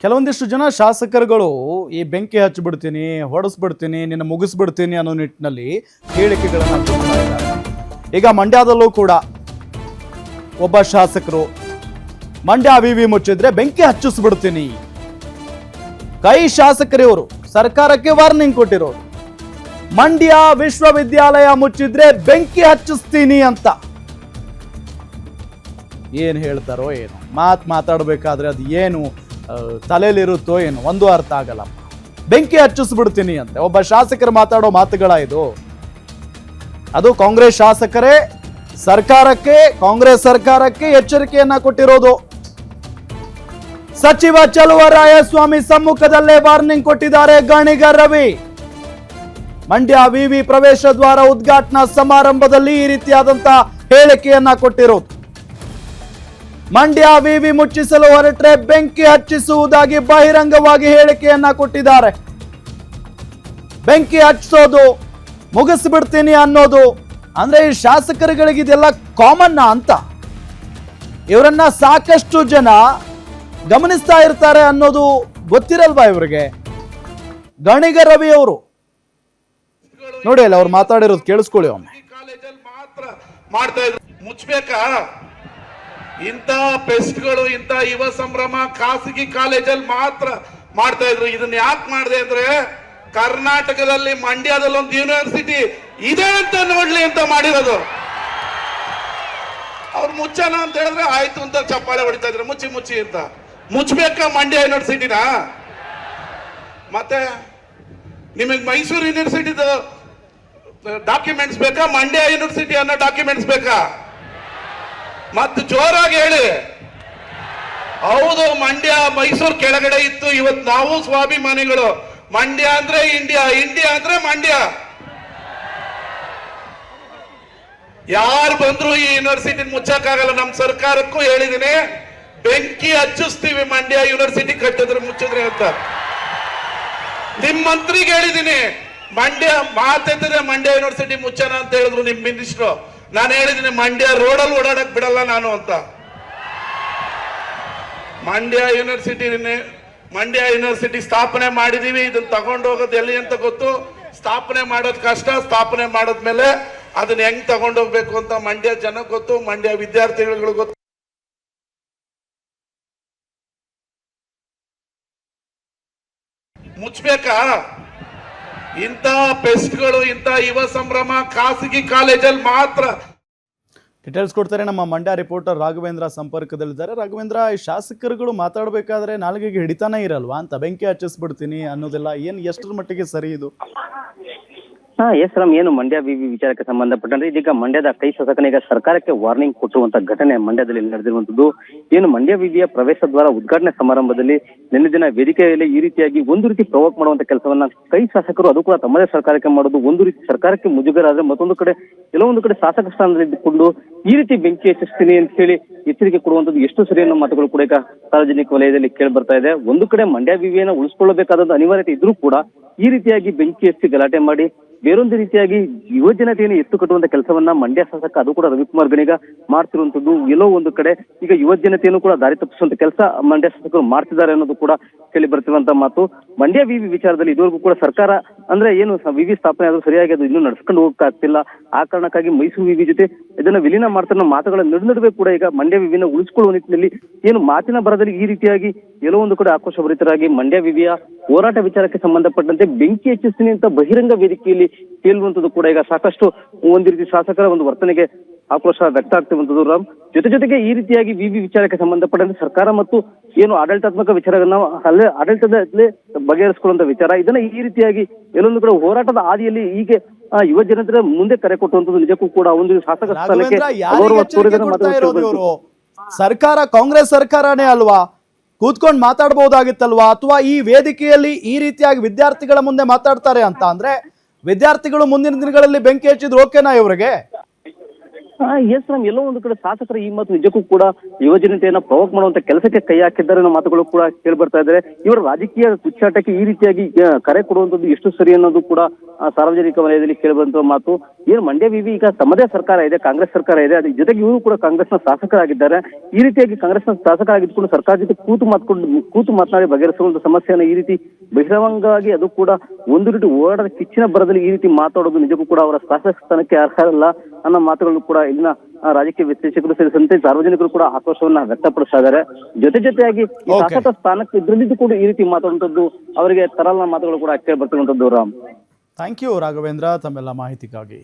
ಕೆಲವೊಂದಿಷ್ಟು ಜನ ಶಾಸಕರುಗಳು ಈ ಬೆಂಕಿ ಹಚ್ಚಿಬಿಡ್ತೀನಿ, ಹೊಡೆಸ್ಬಿಡ್ತೀನಿ, ನಿನ್ನ ಮುಗಿಸ್ಬಿಡ್ತೀನಿ ಅನ್ನೋ ನಿಟ್ಟಿನಲ್ಲಿ ಹೇಳಿಕೆಗಳನ್ನು ಕೊಡ್ತಾ ಇದ್ದಾರೆ. ಈಗ ಮಂಡ್ಯದಲ್ಲೂ ಕೂಡ ಒಬ್ಬ ಶಾಸಕರು ಮಂಡ್ಯ ವಿವಿ ಮುಚ್ಚಿದ್ರೆ ಬೆಂಕಿ ಹಚ್ಚಿಸ್ಬಿಡ್ತೀನಿ, ಕೈ ಶಾಸಕರಿವರು ಸರ್ಕಾರಕ್ಕೆ ವಾರ್ನಿಂಗ್ ಕೊಟ್ಟಿರೋರು. ಮಂಡ್ಯ ವಿಶ್ವವಿದ್ಯಾಲಯ ಮುಚ್ಚಿದ್ರೆ ಬೆಂಕಿ ಹಚ್ಚಿಸ್ತೀನಿ ಅಂತ ಏನ್ ಹೇಳ್ತಾರೋ ಏನು, ಮಾತಾಡಬೇಕಾದ್ರೆ ಅದು ಏನು ತಲೆಯಲ್ಲಿರುತ್ತೋ ಏನು ಒಂದು ಅರ್ಥ ಆಗಲ್ಲ. ಬೆಂಕಿ ಹಚ್ಚಿಸ್ಬಿಡ್ತೀನಿ ಅಂತ ಒಬ್ಬ ಶಾಸಕರು ಮಾತಾಡೋ ಮಾತುಗಳ ಇದು? ಅದು ಕಾಂಗ್ರೆಸ್ ಶಾಸಕರೇ ಕಾಂಗ್ರೆಸ್ ಸರ್ಕಾರಕ್ಕೆ ಎಚ್ಚರಿಕೆಯನ್ನ ಕೊಟ್ಟಿರೋದು. ಸಚಿವ ಚಲುವರಾಯಸ್ವಾಮಿ ಸಮ್ಮುಖದಲ್ಲೇ ವಾರ್ನಿಂಗ್ ಕೊಟ್ಟಿದ್ದಾರೆ ಗಾಣಿಗ ರವಿ. ಮಂಡ್ಯ ವಿವಿ ಪ್ರವೇಶ ದ್ವಾರ ಉದ್ಘಾಟನಾ ಸಮಾರಂಭದಲ್ಲಿ ಈ ರೀತಿಯಾದಂತ ಹೇಳಿಕೆಯನ್ನ ಕೊಟ್ಟಿರೋದು. ಮಂಡ್ಯ ವಿವಿ ಮುಚ್ಚಿಸಲು ಹೊರಟ್ರೆ ಬೆಂಕಿ ಹಚ್ಚಿಸುವುದಾಗಿ ಬಹಿರಂಗವಾಗಿ ಹೇಳಿಕೆಯನ್ನ ಕೊಟ್ಟಿದ್ದಾರೆ. ಬೆಂಕಿ ಹಚ್ಚಿಸೋದು, ಮುಗಿಸ್ಬಿಡ್ತೀನಿ ಅನ್ನೋದು ಅಂದ್ರೆ ಈ ಶಾಸಕರುಗಳಿಗೆ ಇದೆಲ್ಲ ಕಾಮನ್ ಅಂತ, ಇವರನ್ನ ಸಾಕಷ್ಟು ಜನ ಗಮನಿಸ್ತಾ ಇರ್ತಾರೆ ಅನ್ನೋದು ಗೊತ್ತಿರಲ್ವಾ ಇವರಿಗೆ? ಗಣಿಗ ರವಿ ಅವರು ನೋಡಿ ಅಲ್ಲ, ಅವ್ರು ಮಾತಾಡಿರೋದು ಕೇಳಿಸ್ಕೊಳ್ಳಿ ಒಮ್ಮೆ. ಮಾತ್ರ ಮಾಡ್ತಾ ಇದ್ರು, ಮುಚ್ಚಬೇಕಾ? ಇಂಥ ಪೆಸ್ಟ್ಗಳು, ಇಂಥ ಯುವ ಸಂಭ್ರಮ ಖಾಸಗಿ ಕಾಲೇಜಲ್ಲಿ ಮಾತ್ರ ಮಾಡ್ತಾ ಇದ್ರು. ಇದನ್ನ ಯಾಕೆ ಮಾಡಿದೆ ಅಂದ್ರೆ ಕರ್ನಾಟಕದಲ್ಲಿ ಮಂಡ್ಯದಲ್ಲಿ ಒಂದು ಯೂನಿವರ್ಸಿಟಿ ಇದೆ ಅಂತ ನೋಡ್ಲಿ ಅಂತ ಮಾಡಿರೋದು. ಅವ್ರು ಮುಚ್ಚನ ಅಂತ ಹೇಳಿದ್ರೆ ಆಯ್ತು ಅಂತ ಚಪ್ಪಾಳೆ ಹೊಡಿತಾ ಇದ್ರು, ಮುಚ್ಚಿ ಅಂತ. ಮುಚ್ಚಬೇಕಾ ಮಂಡ್ಯ ಯೂನಿವರ್ಸಿಟಿನ? ಮತ್ತೆ ನಿಮಗೆ ಮೈಸೂರು ಯೂನಿವರ್ಸಿಟಿದ ಡಾಕ್ಯುಮೆಂಟ್ಸ್ ಬೇಕಾ? ಮಂಡ್ಯ ಯೂನಿವರ್ಸಿಟಿ ಅನ್ನೋ ಡಾಕ್ಯುಮೆಂಟ್ಸ್ ಬೇಕಾ? ಮತ್ತು ಜೋರಾಗಿ ಹೇಳಿ. ಹೌದು, ಮಂಡ್ಯ ಮೈಸೂರು ಕೆಳಗಡೆ ಇತ್ತು, ಇವತ್ತು ನಾವು ಸ್ವಾಭಿಮಾನಿಗಳು. ಮಂಡ್ಯ ಅಂದ್ರೆ ಇಂಡಿಯಾ, ಇಂಡಿಯಾ ಅಂದ್ರೆ ಮಂಡ್ಯ. ಯಾರು ಬಂದ್ರು ಈ ಯೂನಿವರ್ಸಿಟಿ ಮುಚ್ಚಕ್ಕಾಗಲ್ಲ. ನಮ್ಮ ಸರ್ಕಾರಕ್ಕೂ ಹೇಳಿದೀನಿ, ಬೆಂಕಿ ಹಚ್ಚಿಸ್ತೀವಿ ಮಂಡ್ಯ ಯೂನಿವರ್ಸಿಟಿ ಕಟ್ಟಿದ್ರೆ ಮುಚ್ಚಿದ್ರೆ ಅಂತ. ನಿಮ್ ಮಂತ್ರಿಗೆ ಹೇಳಿದೀನಿ, ಮಂಡ್ಯ ಮಾತೆತ್ತಿದ್ರೆ ಮಂಡ್ಯ ಯೂನಿವರ್ಸಿಟಿ ಮುಚ್ಚನ ಅಂತ ಹೇಳಿದ್ರು ನಿಮ್ ಮಿನಿಸ್ಟ್ರು. ನಾನು ಹೇಳಿದ್ದೀನಿ ಮಂಡ್ಯ ರೋಡಲ್ಲಿ ಓಡಾಡಕ್ ಬಿಡಲ್ಲ ನಾನು ಅಂತ. ಮಂಡ್ಯ ಯೂನಿವರ್ಸಿಟಿ ಸ್ಥಾಪನೆ ಮಾಡಿದೀವಿ. ಇದನ್ನ ತಗೊಂಡು ಹೋಗೋದು ಎಲ್ಲಿ ಅಂತ ಗೊತ್ತು. ಸ್ಥಾಪನೆ ಮಾಡೋದು ಕಷ್ಟ, ಸ್ಥಾಪನೆ ಮಾಡದ್ಮೇಲೆ ಅದನ್ನ ಹೆಂಗ್ ತಗೊಂಡೋಗ್ಬೇಕು ಅಂತ ಮಂಡ್ಯ ಜನಕ್ಕೆ ಗೊತ್ತು, ಮಂಡ್ಯ ವಿದ್ಯಾರ್ಥಿಗಳು ಗೊತ್ತು. ಮುಚ್ಚಬೇಕಾ? ಇಂಥ ಪೆಸ್ಟ್ಗಳು, ಇಂಥ ಯುವ ಸಂಭ್ರಮ ಖಾಸಗಿ ಕಾಲೇಜಲ್ಲಿ ಮಾತ್ರ. ಡೀಟೇಲ್ಸ್ ಕೊಡ್ತಾರೆ ನಮ್ಮ ಮಂಡ್ಯ ರಿಪೋರ್ಟರ್ ರಾಘವೇಂದ್ರ ಸಂಪರ್ಕದಲ್ಲಿದ್ದಾರೆ. ರಾಘವೇಂದ್ರ, ಈ ಶಾಸಕರುಗಳು ಮಾತಾಡಬೇಕಾದ್ರೆ ನಾಲ್ಗೆಗೆ ಹಿಡಿತಾನೆ ಇರಲ್ವಾ ಅಂತ ಬೆಂಕಿ ಹಚ್ಚಿಸ್ಬಿಡ್ತೀನಿ ಅನ್ನೋದೆಲ್ಲ ಏನು ಎಷ್ಟರ ಮಟ್ಟಿಗೆ ಸರಿ ಇದು? ಎಸ್ ರಾಮ್, ಏನು ಮಂಡ್ಯ ವಿವಿ ವಿಚಾರಕ್ಕೆ ಸಂಬಂಧಪಟ್ಟಂತೆ ಇದೀಗ ಮಂಡ್ಯದ ಕೈ ಶಾಸಕನಿಗ ಸರ್ಕಾರಕ್ಕೆ ವಾರ್ನಿಂಗ್ ಕೊಟ್ಟಿರುವಂತ ಘಟನೆ ಮಂಡ್ಯದಲ್ಲಿ ನಡೆದಿರುವಂತದ್ದು. ಏನು ಮಂಡ್ಯ ವಿವಿಯ ಪ್ರವೇಶ ದ್ವಾರ ಉದ್ಘಾಟನೆ ಸಮಾರಂಭದಲ್ಲಿ ನಿನ್ನೆ ದಿನ ವೇದಿಕೆಯಲ್ಲಿ ಈ ರೀತಿಯಾಗಿ ಒಂದು ರೀತಿ ಪ್ರವೋಕ್ ಮಾಡುವಂತ ಕೆಲಸವನ್ನ ಕೈ ಶಾಸಕರು, ಅದು ಕೂಡ ತಮ್ಮದೇ ಸರ್ಕಾರಕ್ಕೆ ಮಾಡೋದು. ಒಂದು ರೀತಿ ಸರ್ಕಾರಕ್ಕೆ ಮುಜುಗರ ಆದ್ರೆ ಮತ್ತೊಂದು ಕಡೆ ಕೆಲವೊಂದು ಕಡೆ ಶಾಸಕ ಸ್ಥಾನದಲ್ಲಿ ಇದ್ದುಕೊಂಡು ಈ ರೀತಿ ಬೆಂಕಿ ಹಚ್ಚಿಸ್ತೀನಿ ಅಂತ ಹೇಳಿ ಎಚ್ಚರಿಕೆ ಕೊಡುವಂತದ್ದು ಎಷ್ಟು ಸರಿ ಅನ್ನೋ ಮಾತುಗಳು ಕೂಡ ಈಗ ಸಾರ್ವಜನಿಕ ವಲಯದಲ್ಲಿ ಕೇಳಿ ಬರ್ತಾ ಇದೆ. ಒಂದು ಕಡೆ ಮಂಡ್ಯ ವಿವಿಯನ್ನು ಉಳಿಸ್ಕೊಳ್ಳಬೇಕಾದ ಅನಿವಾರ್ಯತೆ ಇದ್ರೂ ಕೂಡ ಈ ರೀತಿಯಾಗಿ ಬೆಂಕಿ ಹಚ್ಚಿ ಗಲಾಟೆ ಮಾಡಿ ಬೇರೊಂದು ರೀತಿಯಾಗಿ ಯುವ ಜನತೆಯನ್ನು ಎತ್ತು ಕಟ್ಟುವಂತ ಕೆಲಸವನ್ನ ಮಂಡ್ಯ ಶಾಸಕ, ಅದು ಕೂಡ ರವಿಕುಮಾರ್ ಗಣಿಗ ಮಾಡ್ತಿರುವಂತದ್ದು. ಎಲ್ಲೋ ಒಂದು ಕಡೆ ಈಗ ಯುವ ಜನತೆಯನ್ನು ಕೂಡ ದಾರಿ ತಪ್ಪಿಸುವಂತ ಕೆಲಸ ಮಂಡ್ಯ ಶಾಸಕರು ಮಾಡ್ತಿದ್ದಾರೆ ಅನ್ನೋದು ಕೂಡ ಕೇಳಿ ಬರ್ತಿರುವಂತ ಮಾತು. ಮಂಡ್ಯ ವಿವಿ ವಿಚಾರದಲ್ಲಿ ಇದುವರೆಗೂ ಕೂಡ ಸರ್ಕಾರ ಅಂದ್ರೆ ಏನು ವಿವಿ ಸ್ಥಾಪನೆ ಆದ್ರೂ ಸರಿಯಾಗಿ ಅದು ಇನ್ನೂ ನಡ್ಸ್ಕೊಂಡು ಹೋಗಕ್ಕಾಗ್ತಿಲ್ಲ. ಆ ಕಾರಣಕ್ಕಾಗಿ ಮೈಸೂರು ವಿವಿ ಜೊತೆ ಇದನ್ನ ವಿಲೀನ ಮಾಡ್ತಾರ ಮಾತುಗಳ ನಡುವೆ ಕೂಡ ಈಗ ಮಂಡ್ಯ ವಿವಿನ ಉಳಿಸಿಕೊಳ್ಳುವ ನಿಟ್ಟಿನಲ್ಲಿ ಏನು ಮಾತಿನ ಬರದಲ್ಲಿ ಈ ರೀತಿಯಾಗಿ ಎಲ್ಲೋ ಒಂದು ಕಡೆ ಆಕ್ರೋಶಭರಿತರಾಗಿ ಮಂಡ್ಯ ವಿವಿಯ ಹೋರಾಟ ವಿಚಾರಕ್ಕೆ ಸಂಬಂಧಪಟ್ಟಂತೆ ಬೆಂಕಿ ಹೆಚ್ಚಿಸ್ತೀನಿ ಅಂತ ಬಹಿರಂಗ ವೇದಿಕೆಯಲ್ಲಿ ಕೇಳುವಂತದ್ದು ಕೂಡ ಈಗ ಸಾಕಷ್ಟು ಒಂದು ರೀತಿ ಶಾಸಕರ ಒಂದು ವರ್ತನೆಗೆ ಆಕ್ರೋಶ ವ್ಯಕ್ತ ಆಗ್ತಿರುವಂತದ್ದು. ರಾಮ್, ಜೊತೆಗೆ ಈ ರೀತಿಯಾಗಿ ವಿವಿ ವಿಚಾರಕ್ಕೆ ಸಂಬಂಧಪಟ್ಟಂತೆ ಸರ್ಕಾರ ಮತ್ತು ಏನು ಆಡಳಿತಾತ್ಮಕ ವಿಚಾರಗಳನ್ನ ಅಲ್ಲೇ ಆಡಳಿತದಲ್ಲೇ ಬಗೆಹರಿಸಿಕೊಳ್ಳುವಂತ ವಿಚಾರ, ಇದನ್ನ ಈ ರೀತಿಯಾಗಿ ಎಲ್ಲೊಂದು ಕಡೆ ಹೋರಾಟದ ಹಾದಿಯಲ್ಲಿ ಹೀಗೆ ಯುವ ಜನತೆ ಮುಂದೆ ಕರೆ ಕೊಟ್ಟುವಂತದ್ದು ನಿಜಕ್ಕೂ ಕೂಡ ಒಂದು ಶಾಸಕ ಸ್ಥಾನಕ್ಕೆ ಸರ್ಕಾರ ಕಾಂಗ್ರೆಸ್ ಸರ್ಕಾರನೇ ಅಲ್ವಾ? ಕೂತ್ಕೊಂಡು ಮಾತಾಡಬಹುದಾಗಿತ್ತಲ್ವಾ? ಅಥವಾ ಈ ವೇದಿಕೆಯಲ್ಲಿ ಈ ರೀತಿಯಾಗಿ ವಿದ್ಯಾರ್ಥಿಗಳ ಮುಂದೆ ಮಾತಾಡ್ತಾರೆ ಅಂತ ಅಂದ್ರೆ ವಿದ್ಯಾರ್ಥಿಗಳು ಮುಂದಿನ ದಿನಗಳಲ್ಲಿ ಬೆಂಕಿ ಹಚ್ಚಿದ್ರು ಓಕೆನಾ ಇವರಿಗೆ? ಎಸ್ ರಾಮ್, ಎಲ್ಲೋ ಒಂದು ಕಡೆ ಶಾಸಕರ ಈ ಮಾತು ನಿಜಕ್ಕೂ ಕೂಡ ಯುವ ಜನತೆಯನ್ನ ಪ್ರವೋಕ್ ಮಾಡುವಂತ ಕೆಲಸಕ್ಕೆ ಕೈ ಹಾಕಿದ್ದಾರೆ ಅನ್ನೋ ಮಾತುಗಳು ಕೂಡ ಕೇಳಿ ಬರ್ತಾ ಇದ್ದಾರೆ. ಇವರ ರಾಜಕೀಯ ತುಚ್ಚಾಟಕ್ಕೆ ಈ ರೀತಿಯಾಗಿ ಕರೆ ಕೊಡುವಂತದ್ದು ಎಷ್ಟು ಸರಿ ಅನ್ನೋದು ಕೂಡ ಸಾರ್ವಜನಿಕ ವಲಯದಲ್ಲಿ ಕೇಳಿಬಂತ ಮಾತು, ಏನು ಮಂಡ್ಯ ವಿವಿ ಈಗ ತಮ್ಮದೇ ಸರ್ಕಾರ ಇದೆ, ಕಾಂಗ್ರೆಸ್ ಸರ್ಕಾರ ಇದೆ, ಅದ್ರ ಜೊತೆಗೆ ಇವರು ಕೂಡ ಕಾಂಗ್ರೆಸ್ನ ಶಾಸಕರಾಗಿದ್ದಾರೆ. ಈ ರೀತಿಯಾಗಿ ಕಾಂಗ್ರೆಸ್ನ ಶಾಸಕರಾಗಿದ್ದುಕೊಂಡು ಸರ್ಕಾರ ಜೊತೆ ಕೂತು ಮಾತನಾಡಿ ಬಗೆಹರಿಸುವಂತ ಸಮಸ್ಯೆಯನ್ನು ಈ ರೀತಿ ಬಹಿರಂಗವಾಗಿ, ಅದು ಕೂಡ ಒಂದು ರೀತಿ ಓಡಾಡದ ಕಿಚ್ಚಿನ ಬರದಲ್ಲಿ ಈ ರೀತಿ ಮಾತಾಡೋದು ನಿಜಕ್ಕೂ ಕೂಡ ಅವರ ಶಾಸಕ ಸ್ಥಾನಕ್ಕೆ ಅರ್ಹರಲ್ಲ ಅನ್ನೋ ಮಾತುಗಳನ್ನು ಕೂಡ ಇಲ್ಲಿನ ರಾಜಕೀಯ ವಿಶ್ಲೇಷಕರು ಸೇರಿದಂತೆ ಸಾರ್ವಜನಿಕರು ಕೂಡ ಆಕ್ರೋಶವನ್ನ ವ್ಯಕ್ತಪಡಿಸ್ತಾ ಇದ್ದಾರೆ. ಜೊತೆಯಾಗಿ ಈ ಶಾಸಕ ಸ್ಥಾನಕ್ಕೆ ಇದ್ರಲ್ಲಿದ್ದು ಕೂಡ ಈ ರೀತಿ ಮಾತಾಡುವಂಥದ್ದು ಅವರಿಗೆ ತರಲ್ನ ಮಾತುಗಳು ಕೂಡ ಕೇಳಿ ಬರ್ತಿರುವಂತದ್ದು. ರಾಮ್, ಥ್ಯಾಂಕ್ ಯು ರಾಘವೇಂದ್ರ ತಮ್ಮೆಲ್ಲ ಮಾಹಿತಿಗಾಗಿ.